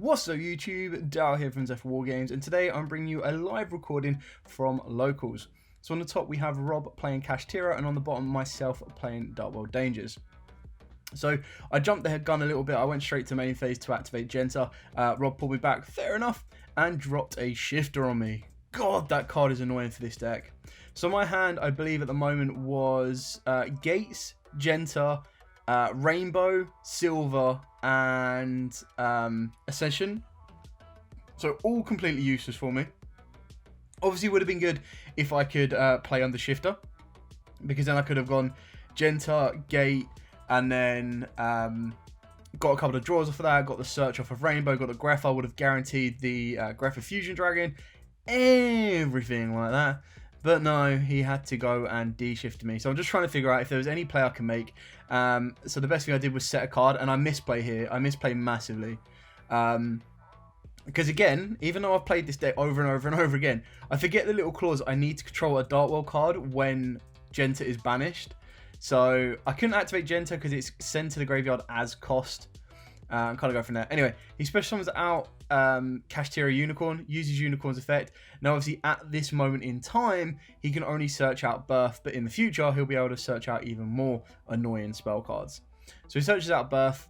What's up YouTube, Duel here from Zephyr War Games, and today I'm bringing you a live recording from locals. So on the top we have Rob playing Kashtira, and on the bottom myself playing Darkworld Dangers. So I jumped the gun a little bit, I went straight to main phase to activate Genta. Rob pulled me back, fair enough, and dropped a shifter on me. God, that card is annoying for this deck. So my hand, I believe at the moment, was Gates, Genta, Rainbow, Silver, and Ascension. So all completely useless for me. Obviously would have been good if I could play under Shifter, because then I could have gone Genta, Gate, and then got a couple of draws off of that, got the search off of Rainbow, got the Greph. I would have guaranteed the Greph of Fusion Dragon, everything like that. But no, he had to go and de-shift me. So I'm just trying to figure out if there was any play I can make. So the best thing I did was set a card, and I misplay here. I misplay massively. Because again, even though I've played this deck over and over and over again, I forget the little clause. I need to control a Darkworld card when Genta is banished. So I couldn't activate Genta because it's sent to the graveyard as cost. And kind of go from there. Anyway, he special summons out Kashtira Unicorn, uses Unicorn's effect. Now, obviously, at this moment in time, he can only search out Birth, but in the future, he'll be able to search out even more annoying spell cards. So he searches out Birth,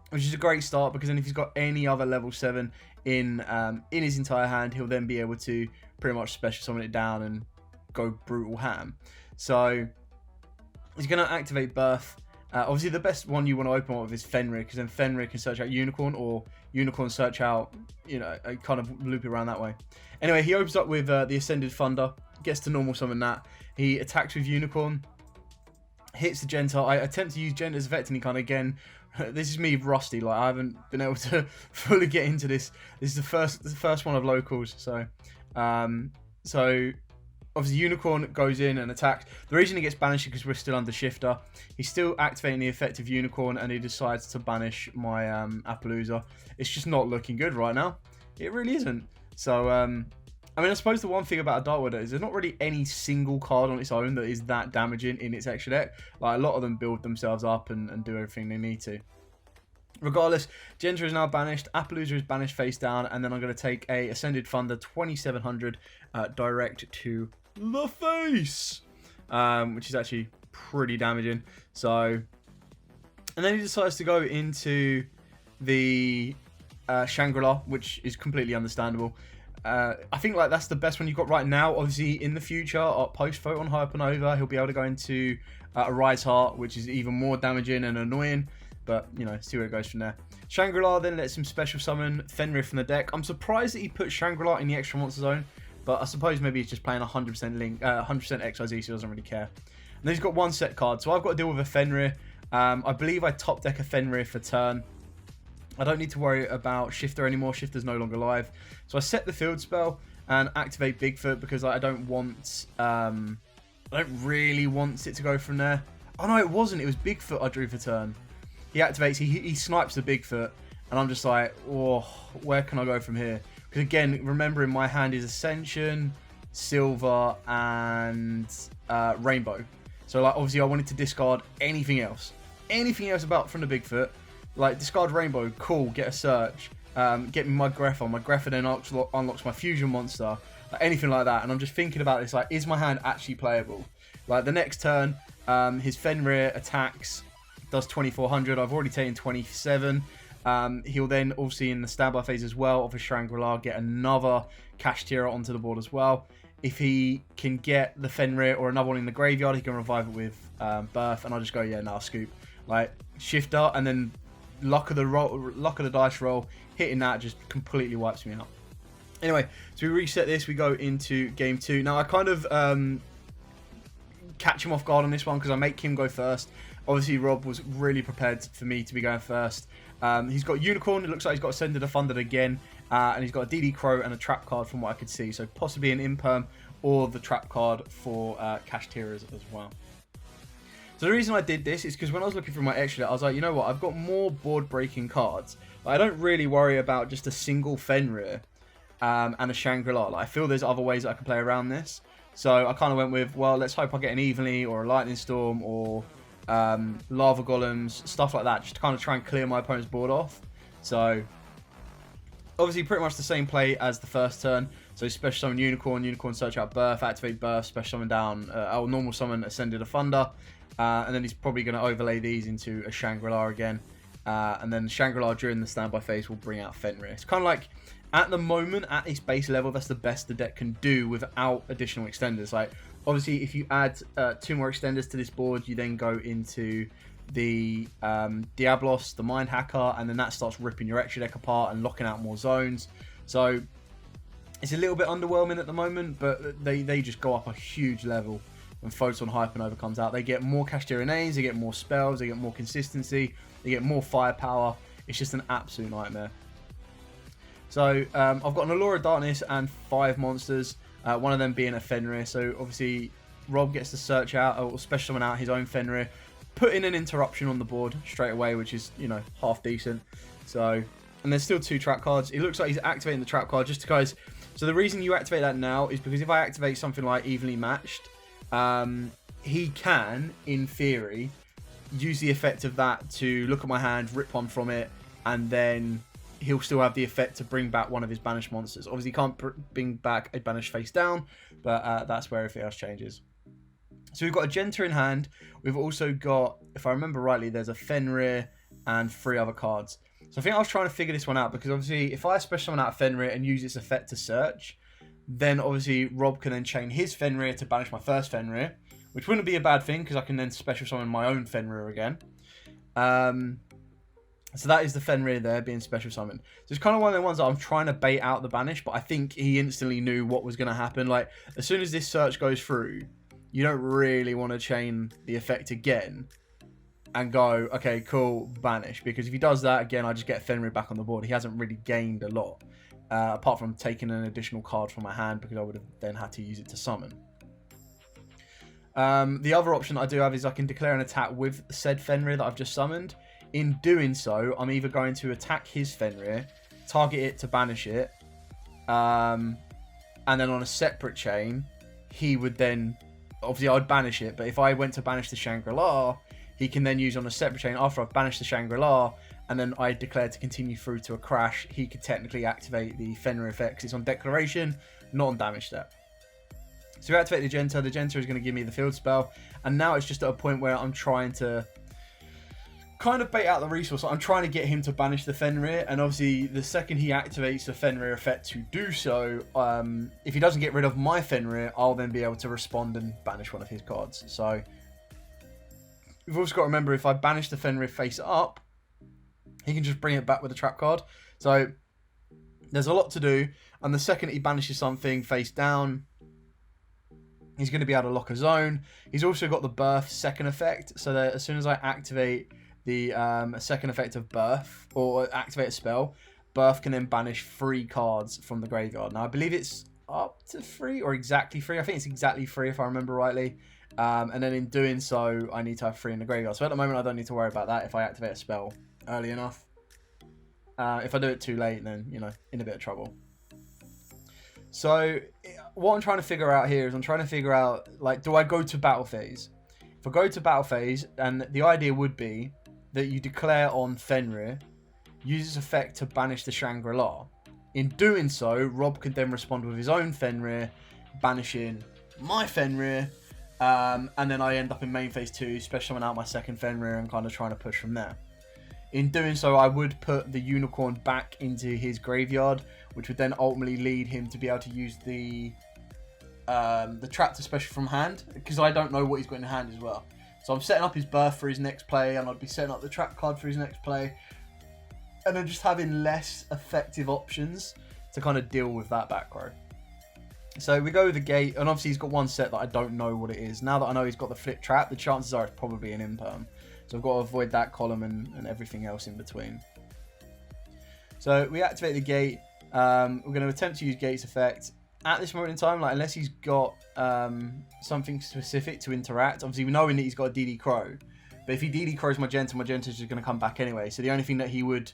which is a great start, because then if he's got any other level 7 in his entire hand, he'll then be able to pretty much special summon it down and go brutal ham. So he's going to activate Birth. Obviously, the best one you want to open up with is Fenrir, because then Fenrir can search out Unicorn, or Unicorn search out, you know, kind of loop it around that way. Anyway, he opens up with the Ascended Thunder, gets to normal summon that. He attacks with Unicorn, hits the Genta. I attempt to use Genta's effect, and he kind of, again, this is me rusty, like I haven't been able to fully get into this. This is the first one of locals, so obviously Unicorn goes in and attacks. The reason he gets banished is because we're still under Shifter. He's still activating the effect of Unicorn, and he decides to banish my Appaloosa. It's just not looking good right now. It really isn't. So, I mean, I suppose the one thing about a Darkworld is there's not really any single card on its own that is that damaging in its extra deck. Like, a lot of them build themselves up and do everything they need to. Regardless, Genta is now banished, Appaloosa is banished face down, and then I'm going to take a Ascended Thunder 2700 direct to the face, which is actually pretty damaging. So, and then he decides to go into the Shangri-La, which is completely understandable. I think like that's the best one you've got right now. Obviously, in the future, post Photon Hypernova, he'll be able to go into a Rise Heart, which is even more damaging and annoying. But, you know, see where it goes from there. Shangri-La then lets him special summon Fenrir from the deck. I'm surprised that he put Shangri-La in the extra monster zone, but I suppose maybe he's just playing 100% Link, 100% XYZ, so he doesn't really care. And then he's got one set card, so I've got to deal with a Fenrir. I believe I top deck a Fenrir for turn. I don't need to worry about Shifter anymore. Shifter's no longer live. So I set the field spell and activate Bigfoot, because I don't want, I don't really want it to go from there. Oh no, it wasn't. It was Bigfoot I drew for turn. He activates, he snipes the Bigfoot, and I'm just like, oh, where can I go from here? Because again, remember in my hand is Ascension, Silver, and Rainbow. So like, obviously I wanted to discard anything else. Anything else about from the Bigfoot. Like, discard Rainbow, cool, get a search. Get me my Greph on. My Greph then unlocks my Fusion Monster. Like, anything like that. And I'm just thinking about this, like, is my hand actually playable? Like, the next turn, his Fenrir attacks, does 2400. I've already taken 27. He'll then also in the standby phase as well of a Shangri-La get another Kashtira onto the board as well. If he can get the Fenrir or another one in the graveyard, he can revive it with Birth, and I'll just go, yeah, nah, scoop. Like, Shifter, and then luck of the dice roll, hitting that just completely wipes me out. Anyway, so we reset this, we go into game 2. Now I kind of catch him off guard on this one because I make him go first. Obviously, Rob was really prepared for me to be going first. He's got Unicorn. It looks like he's got Ascended Thunder again. And he's got a DD Crow and a Trap card from what I could see. So possibly an Imperm or the Trap card for Kashtira as well. So the reason I did this is because when I was looking for my extra deck, I was like, you know what? I've got more board-breaking cards. Like, I don't really worry about just a single Fenrir and a Shangri-La. Like, I feel there's other ways that I can play around this. So I kind of went with, well, let's hope I get an Evenly or a Lightning Storm or lava golems, stuff like that, just to kind of try and clear my opponent's board off. So Obviously, pretty much the same play as the first turn. So special summon Unicorn, Unicorn search out Birth, activate Birth, special summon down, our normal summon Ascended of Thunder. And then he's probably going to overlay these into a Shangri-La again. And then Shangri-La during the standby phase will bring out Fenrir. It's kind of like, at the moment, at its base level, that's the best the deck can do without additional extenders. Like, obviously, if you add 2 more extenders to this board, you then go into the Diablos, the Mind Hacker, and then that starts ripping your extra deck apart and locking out more zones. So it's a little bit underwhelming at the moment, but they just go up a huge level when Photon Hypernova comes out. They get more Kashtira names, they get more spells, they get more consistency, they get more firepower. It's just an absolute nightmare. So I've got an Allure of Darkness and 5 monsters, one of them being a Fenrir. So obviously Rob gets to search out or special summon out his own Fenrir, put in an interruption on the board straight away, which is, you know, half decent. So, and there's still 2 trap cards. It looks like he's activating the trap card just because. So the reason you activate that now is because if I activate something like Evenly Matched, he can, in theory, use the effect of that to look at my hand, rip one from it, and then he'll still have the effect to bring back one of his banished monsters. Obviously, he can't bring back a banished face down, but that's where everything else changes. So we've got a Genta in hand. We've also got, if I remember rightly, there's a Fenrir and 3 other cards. So I think I was trying to figure this one out because obviously if I special summon out Fenrir and use its effect to search, then obviously Rob can then chain his Fenrir to banish my first Fenrir, which wouldn't be a bad thing because I can then special summon my own Fenrir again. So that is the Fenrir there being special summoned. So it's kind of one of the ones that I'm trying to bait out the banish, but I think he instantly knew what was going to happen. Like, as soon as this search goes through, you don't really want to chain the effect again and go, okay, cool, banish. Because if he does that, again, I just get Fenrir back on the board. He hasn't really gained a lot, apart from taking an additional card from my hand because I would have then had to use it to summon. The other option I do have is I can declare an attack with said Fenrir that I've just summoned. In doing so, I'm either going to attack his Fenrir, target it to banish it, and then on a separate chain, he would then, obviously I'd banish it, but if I went to banish the Shangri-La, he can then use on a separate chain after I've banished the Shangri-La, and then I declare to continue through to a crash, he could technically activate the Fenrir effect, 'cause it's on declaration, not on damage step. So we activate the Genta is going to give me the field spell, and now it's just at a point where I'm trying to kind of bait out the resource. I'm trying to get him to banish the Fenrir, and obviously the second he activates the Fenrir effect to do so, if he doesn't get rid of my Fenrir, I'll then be able to respond and banish one of his cards. So we've also got to remember, if I banish the Fenrir face up, he can just bring it back with a trap card. So there's a lot to do, and the second he banishes something face down, he's going to be able to lock a zone. He's also got the Birth second effect, so that as soon as I activate the second effect of Birth, or activate a spell, Birth can then banish 3 cards from the graveyard. Now, I believe it's up to 3 or exactly 3. I think it's exactly 3 if I remember rightly. And then in doing so, I need to have 3 in the graveyard. So at the moment, I don't need to worry about that if I activate a spell early enough. If I do it too late, then, you know, in a bit of trouble. So what I'm trying to figure out here is I'm trying to figure out, like, do I go to battle phase? If I go to battle phase, and the idea would be that you declare on Fenrir, use its effect to banish the Shangri-La. In doing so, Rob could then respond with his own Fenrir, banishing my Fenrir, and then I end up in main phase 2, special summon out my second Fenrir and kind of trying to push from there. In doing so, I would put the Unicorn back into his graveyard, which would then ultimately lead him to be able to use the trap to special from hand, because I don't know what he's got in hand as well. So I'm setting up his Birth for his next play, and I'd be setting up the trap card for his next play, and then just having less effective options to kind of deal with that back row. So we go with the gate, and obviously he's got one set that I don't know what it is. Now that I know he's got the flip trap, the chances are it's probably an imperm. So I've got to avoid that column and everything else in between. So we activate the gate. We're going to attempt to use gate's effect. At this moment in time, like, unless he's got something specific to interact, obviously we know that he's got a DD Crow, but if he DD Crows my Genta's just going to come back anyway. So the only thing that he would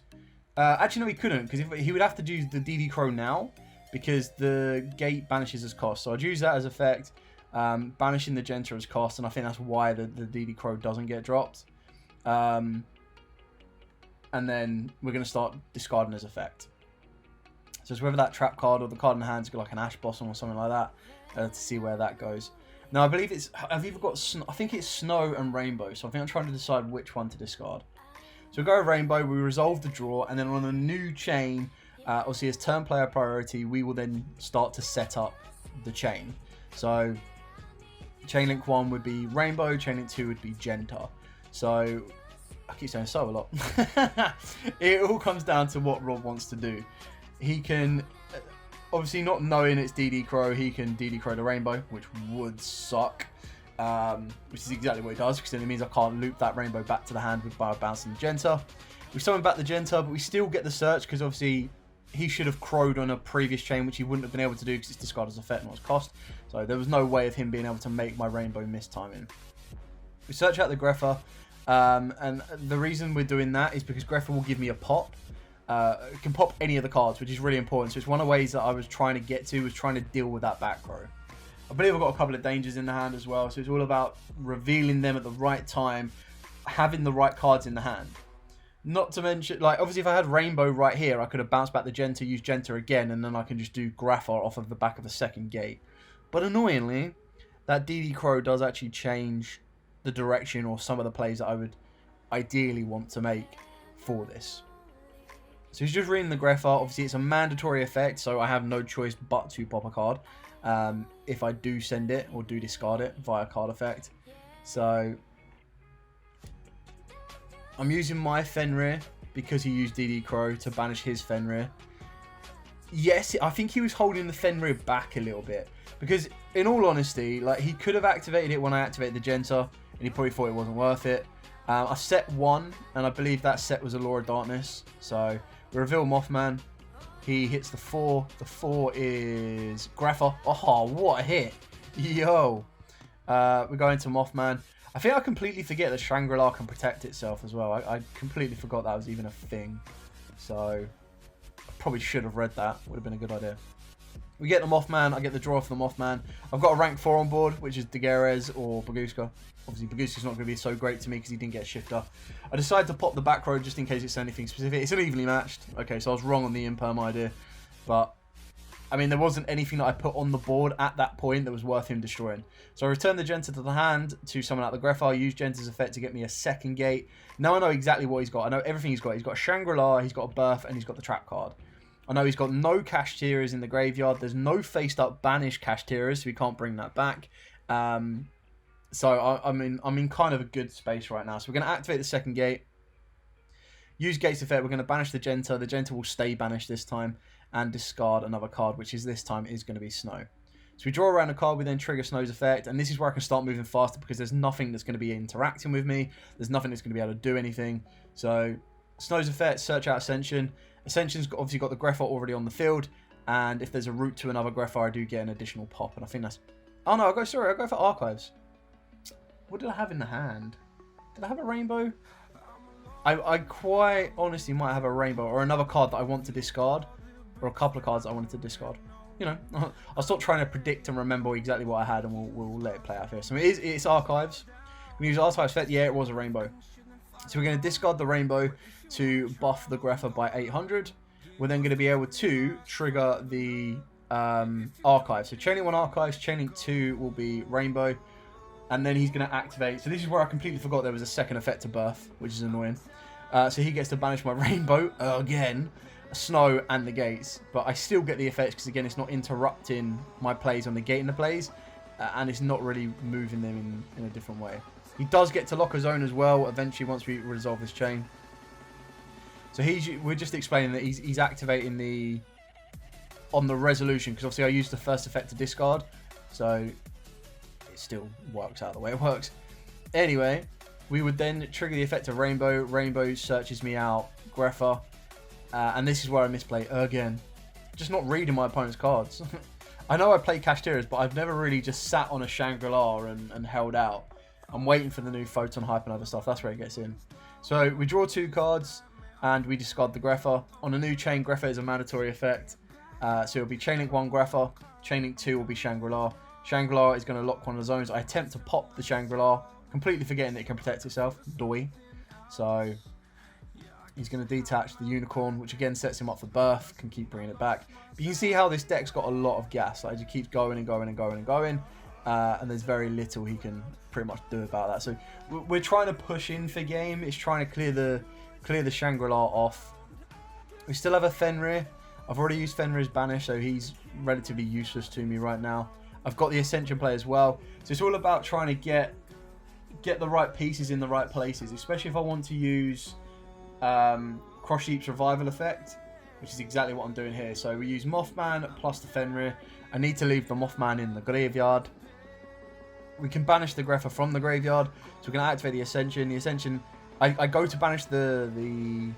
actually, no, he couldn't, because he would have to do the DD Crow now, because the gate banishes as cost. So I'd use that as effect, banishing the Genta as cost, and I think that's why the DD Crow doesn't get dropped. And then we're going to start discarding as effect. So it's whether that trap card or the card in the hand's got like an Ash Blossom or something like that, to see where that goes. Now I believe I've either got I think it's Snow and Rainbow, so I think I'm trying to decide which one to discard. So we go with Rainbow, we resolve the draw, and then on a new chain, obviously as turn player priority, we will then start to set up the chain. So chain link 1 would be Rainbow, chain link 2 would be Genta. So I keep saying so a lot. It all comes down to what Rob wants to do. He can, obviously not knowing it's DD Crow, he can DD Crow the Rainbow, which would suck. Which is exactly what he does, because then it means I can't loop that Rainbow back to the hand by bouncing the Genta. We summon back the Genta, but we still get the search, because obviously he should have crowed on a previous chain, which he wouldn't have been able to do because it's discarded as effect, not as cost. So there was no way of him being able to make my Rainbow miss timing. We search out the Greffa, and the reason we're doing that is because Greffa will give me a pop. It can pop any of the cards, which is really important. So it's one of the ways that I was trying to get to, was trying to deal with that back row. I believe I've got a couple of dangers in the hand as well, so it's all about revealing them at the right time, having the right cards in the hand. Not to mention, like, obviously if I had Rainbow right here, I could have bounced back the Genta, used Genta again, and then I can just do Greffa off of the back of the second gate. But annoyingly, that DD Crow does actually change the direction or some of the plays that I would ideally want to make for this. So he's just reading the Greffa. Obviously it's a mandatory effect, so I have no choice but to pop a card. If I do send it or do discard it via card effect. So I'm using my Fenrir because he used DD Crow to banish his Fenrir. Yes, I think he was holding the Fenrir back a little bit, because in all honesty, like, he could have activated it when I activated the Genta, and he probably thought it wasn't worth it. I set 1, and I believe that set was a Law of Darkness. So we reveal Mothman. He hits the 4. The 4 is Greffa. Oh, what a hit. Yo. We go into Mothman. I think I completely forget that Shangri-La can protect itself as well. I completely forgot that was even a thing. So I probably should have read that. Would have been a good idea. We get the Mothman. I get the draw for the Mothman. I've got a rank 4 on board, which is Daguerres or Baguska. Obviously, Baguska's not going to be so great to me because he didn't get a shifter. I decided to pop the back row just in case it's anything specific. It's unevenly matched. Okay, so I was wrong on the imperm idea. But, I mean, there wasn't anything that I put on the board at that point that was worth him destroying. So I returned the Genta to the hand to summon out the Greffa. I used Genta's effect to get me a second gate. Now I know exactly what he's got. I know everything he's got. He's got Shangri-La, he's got a Birth, and he's got the Trap card. I know he's got no Kashtiras in the graveyard. There's no faced-up banished Kashtiras, so we can't bring that back. So I'm in kind of a good space right now. So we're going to activate the second gate. Use Gate's effect. We're going to banish the Genta. The Genta will stay banished this time. And discard another card, which is this time is going to be Snow. So we draw around a card, we then trigger Snow's effect. And this is where I can start moving faster, because there's nothing that's going to be interacting with me. There's nothing that's going to be able to do anything. So Snow's effect, search out Ascension. Ascension's obviously got the Greffa already on the field. And if there's a route to another Greffa, I do get an additional pop. And I think that's... Oh no, I go for Archives. What did I have in the hand? Did I have a Rainbow? I quite honestly might have a Rainbow or another card that I want to discard. Or a couple of cards that I wanted to discard. You know, I'll stop trying to predict and remember exactly what I had, and we'll let it play out here. So it's Archives. We use Archives effect. Yeah, it was a Rainbow. So we're going to discard the Rainbow to buff the Greffa by 800. We're then going to be able to trigger the Archive. So chaining 1 Archives, chaining 2 will be Rainbow. And then he's going to activate. So this is where I completely forgot there was a second effect to Birth, which is annoying. So he gets to banish my Rainbow again. Snow and the gates, but I still get the effects because again it's not interrupting my plays on the gate in the plays, and it's not really moving them in a different way. He does get to lock a zone as well eventually once we resolve this chain. So we're just explaining that he's activating on the resolution, because obviously I used the first effect to discard, so it still works out the way it works. Anyway, we would then trigger the effect of Rainbow. Rainbow searches me out Greffa. And this is where I misplay again. Just not reading my opponent's cards. I know I play Kashtiras, but I've never really just sat on a Shangri-La and held out. I'm waiting for the new Photon Hype and other stuff. That's where it gets in. So we draw 2 cards and we discard the Greffa. On a new chain, Greffa is a mandatory effect. So it'll be Chainlink 1 Greffa. Chainlink 2 will be Shangri-La. Shangri-La is going to lock one of the zones. I attempt to pop the Shangri-La, completely forgetting that it can protect itself. Doi. So... He's going to detach the Unicorn, which again sets him up for birth, can keep bringing it back. But you can see how this deck's got a lot of gas. Like, it just keeps going and going and going and going. And there's very little he can pretty much do about that. So we're trying to push in for game. It's trying to clear the Shangri-La off. We still have a Fenrir. I've already used Fenrir's banish, so he's relatively useless to me right now. I've got the Ascension play as well. So it's all about trying to get the right pieces in the right places, especially if I want to use Cross Sheep's revival effect, which is exactly what I'm doing here. So we use Mothman plus the Fenrir. I need to leave the Mothman in the graveyard. We can banish the Greffa from the graveyard, so we're going to activate the Ascension. The Ascension, I go to banish the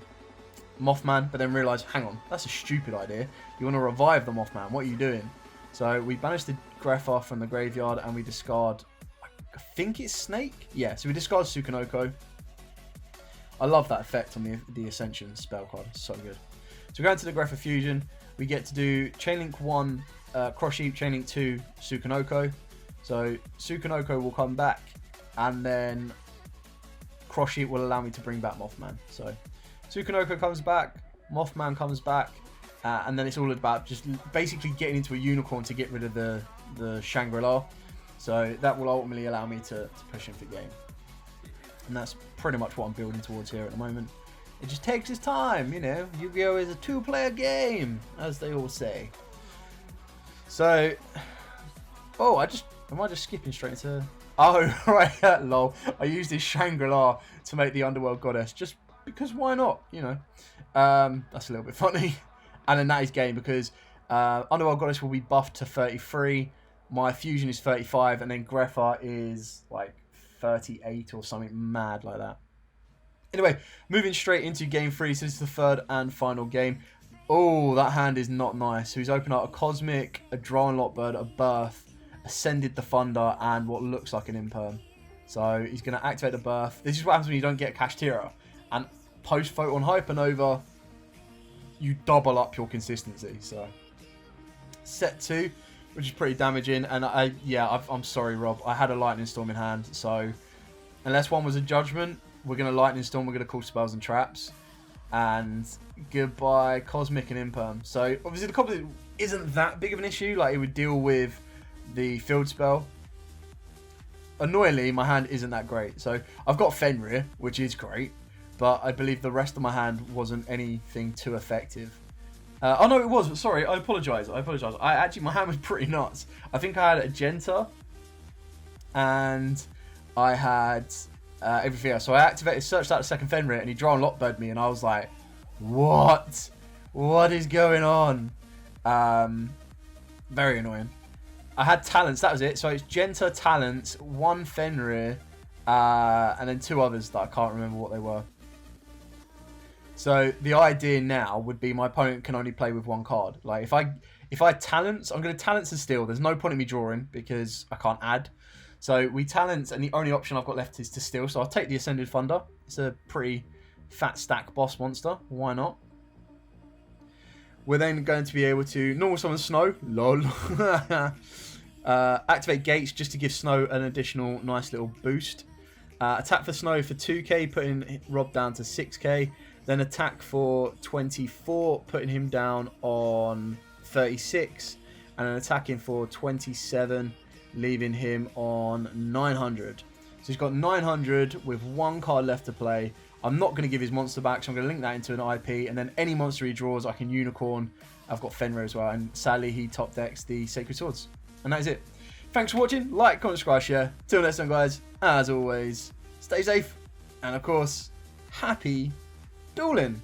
Mothman, but then realise, hang on, that's a stupid idea. You want to revive the Mothman, what are you doing? So we banish the Greffa from the graveyard, and we discard, I think it's Snake? Yeah, so we discard Sukanoko. I love that effect on the Ascension spell card, it's so good. So we go into the Greffa Fusion, we get to do Chainlink 1, Cross Sheep, Chainlink 2, Sukanoko. So Sukanoko will come back, and then Cross Sheep will allow me to bring back Mothman. So Sukanoko comes back, Mothman comes back, and then it's all about just basically getting into a Unicorn to get rid of the Shangri-La. So that will ultimately allow me to push in for game. And that's pretty much what I'm building towards here at the moment. It just takes its time, you know. Yu-Gi-Oh! Is a two-player game, as they all say. So, oh, am I just skipping straight into... Oh, right, lol. I used this Shangri-La to make the Underworld Goddess, just because why not, you know. That's a little bit funny. And then that is game, because Underworld Goddess will be buffed to 33, my Fusion is 35, and then Greffa is like 38 or something mad like that. Anyway, moving straight into game 3, so this is the third and final game. Oh, that hand is not nice. So he's opened out a Cosmic, a Drow Lockbird, a Birth, Ascended the Thunder, and what looks like an Imperm. So he's going to activate the Birth. This is what happens when you don't get Kashtira. And post Photon Hypernova, you double up your consistency. So set 2, which is pretty damaging. And I'm sorry, Rob. I had a Lightning Storm in hand. So unless one was a Judgment, we're going to Lightning Storm. We're going to call spells and traps. And goodbye Cosmic and Imperm. So obviously the Cosmic isn't that big of an issue. Like, it would deal with the field spell. Annoyingly, my hand isn't that great. So I've got Fenrir, which is great, but I believe the rest of my hand wasn't anything too effective. Oh no, it was. Sorry, I apologise. My hand was pretty nuts. I think I had a Genta, and I had everything else. So I searched out the second Fenrir, and he Drow and Lockbird me, and I was like, what? What is going on? Very annoying. I had Talents, that was it. So it's Genta, Talents, 1 Fenrir, and then 2 others that I can't remember what they were. So the idea now would be my opponent can only play with 1 card. Like, if I Talents, I'm going to Talents and Steal. There's no point in me drawing because I can't add. So we Talents, and the only option I've got left is to Steal. So I'll take the Ascended Thunder. It's a pretty fat stack boss monster. Why not? We're then going to be able to normal summon Snow. Lol. Activate Gates just to give Snow an additional nice little boost. Attack for Snow for 2k, putting Rob down to 6k. Then attack for 24, putting him down on 36. And then attacking for 27, leaving him on 900. So he's got 900 with 1 card left to play. I'm not going to give his monster back, so I'm going to link that into an IP, and then any monster he draws, I can Unicorn. I've got Fenrir as well, and sadly, he top decks the Sacred Swords. And that is it. Thanks for watching. Like, comment, subscribe, share. Till next time, guys, as always, stay safe, and of course, happy dueling.